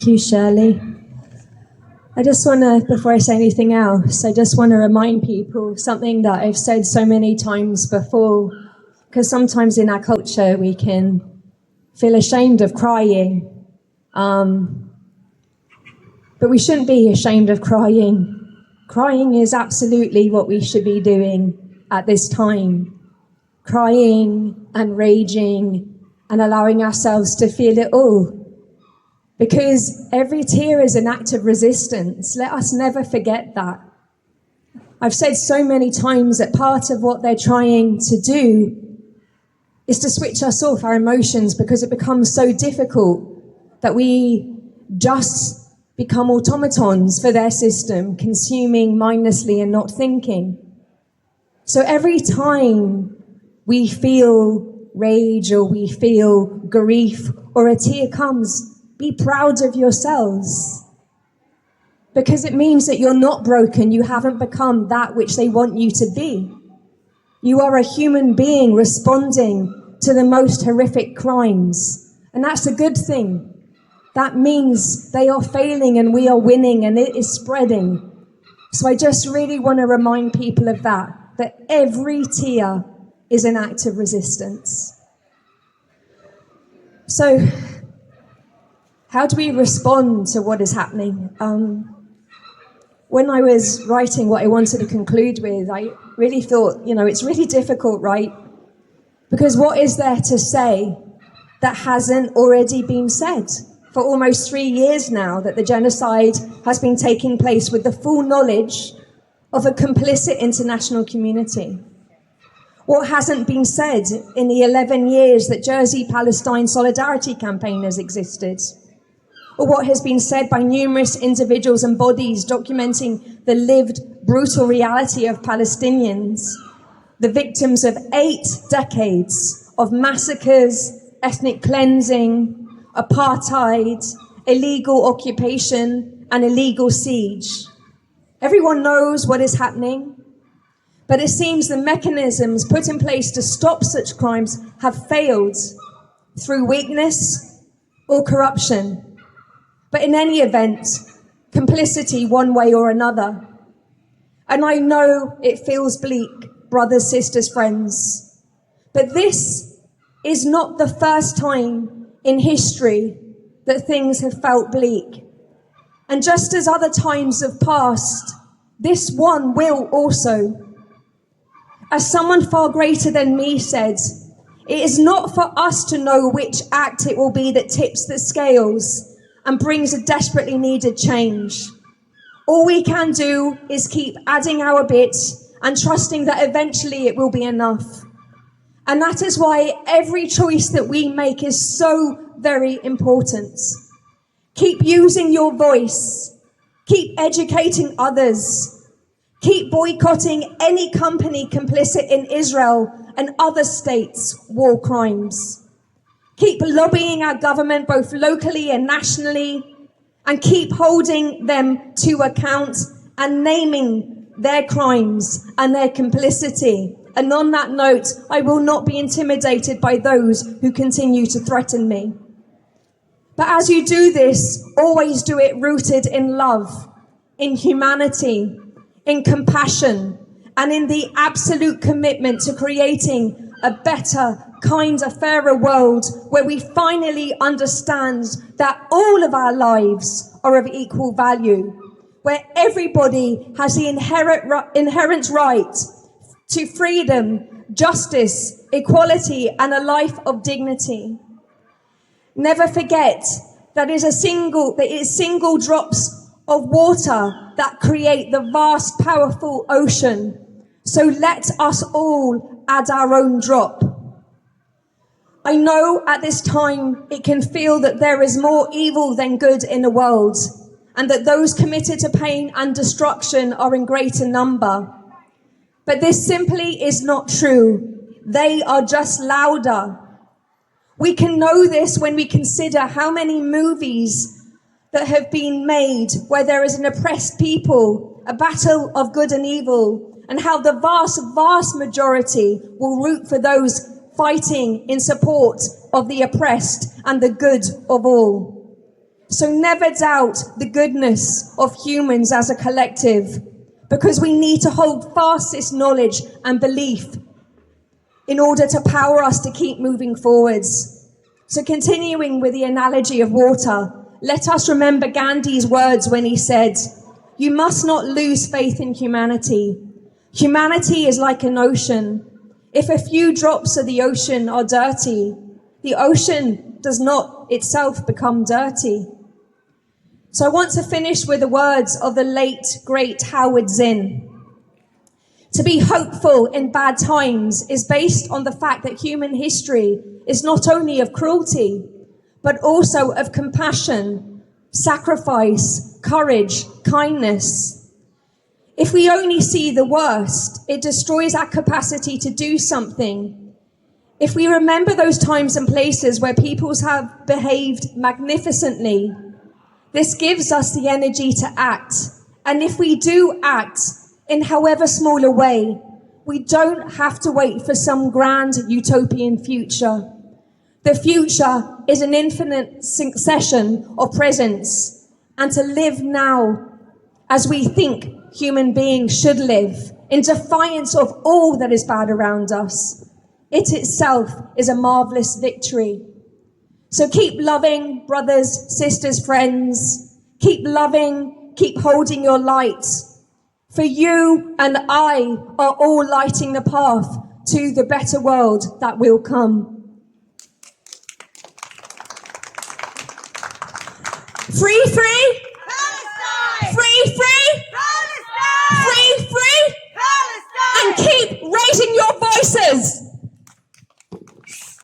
Thank you, Shirley. I just want to, before I say anything else, I just want to remind people something that I've said so many times before, because sometimes in our culture we can feel ashamed of crying, but we shouldn't be ashamed of crying. Crying is absolutely what we should be doing at this time. Crying and raging and allowing ourselves to feel it all. Because every tear is an act of resistance. Let us never forget that. I've said so many times that part of what they're trying to do is to switch us off our emotions, because it becomes so difficult that we just become automatons for their system, consuming mindlessly and not thinking. So every time we feel rage or we feel grief or a tear comes, be proud of yourselves, because it means that you're not broken. You haven't become that which they want you to be. You are a human being responding to the most horrific crimes, and that's a good thing. That means they are failing and we are winning, and it is spreading. So I just really want to remind people of that every tear is an act of resistance. So how do we respond to what is happening? When I was writing what I wanted to conclude with, I really thought, it's really difficult, right? Because what is there to say that hasn't already been said? For almost 3 years now that the genocide has been taking place with the full knowledge of a complicit international community. What hasn't been said in the 11 years that Jersey Palestine Solidarity Campaign has existed? Or what has been said by numerous individuals and bodies documenting the lived brutal reality of Palestinians, the victims of 8 decades of massacres, ethnic cleansing, apartheid, illegal occupation, and illegal siege. Everyone knows what is happening, but it seems the mechanisms put in place to stop such crimes have failed through weakness or corruption. But in any event, complicity one way or another. And I know it feels bleak, brothers, sisters, friends, but this is not the first time in history that things have felt bleak. And just as other times have passed, this one will also. As someone far greater than me said, it is not for us to know which act it will be that tips the scales and brings a desperately needed change. All we can do is keep adding our bits and trusting that eventually it will be enough. And that is why every choice that we make is so very important. Keep using your voice. Keep educating others. Keep boycotting any company complicit in Israel and other states' war crimes. Keep lobbying our government both locally and nationally, and keep holding them to account and naming their crimes and their complicity. And on that note, I will not be intimidated by those who continue to threaten me. But as you do this, always do it rooted in love, in humanity, in compassion, and in the absolute commitment to creating a better, kinder, fairer world where we finally understand that all of our lives are of equal value, where everybody has the inherent right to freedom, justice, equality, and a life of dignity. Never forget that it is single drops of water that create the vast, powerful ocean. So let us all add our own drop. I know at this time it can feel that there is more evil than good in the world, and that those committed to pain and destruction are in greater number. But this simply is not true. They are just louder. We can know this when we consider how many movies that have been made where there is an oppressed people, a battle of good and evil, and how the vast, vast majority will root for those fighting in support of the oppressed and the good of all. So never doubt the goodness of humans as a collective, because we need to hold fast this knowledge and belief in order to power us to keep moving forwards. So continuing with the analogy of water, let us remember Gandhi's words when he said, "You must not lose faith in humanity. Humanity is like an ocean. If a few drops of the ocean are dirty, the ocean does not itself become dirty." So I want to finish with the words of the late, great Howard Zinn. To be hopeful in bad times is based on the fact that human history is not only of cruelty, but also of compassion, sacrifice, courage, kindness. If we only see the worst, it destroys our capacity to do something. If we remember those times and places where peoples have behaved magnificently, this gives us the energy to act. And if we do act, in however small a way, we don't have to wait for some grand utopian future. The future is an infinite succession of presents, and to live now as we think human beings should live, in defiance of all that is bad around us, it itself is a marvelous victory. So keep loving, brothers, sisters, friends. Keep loving, keep holding your light. For you and I are all lighting the path to the better world that will come. Free, free.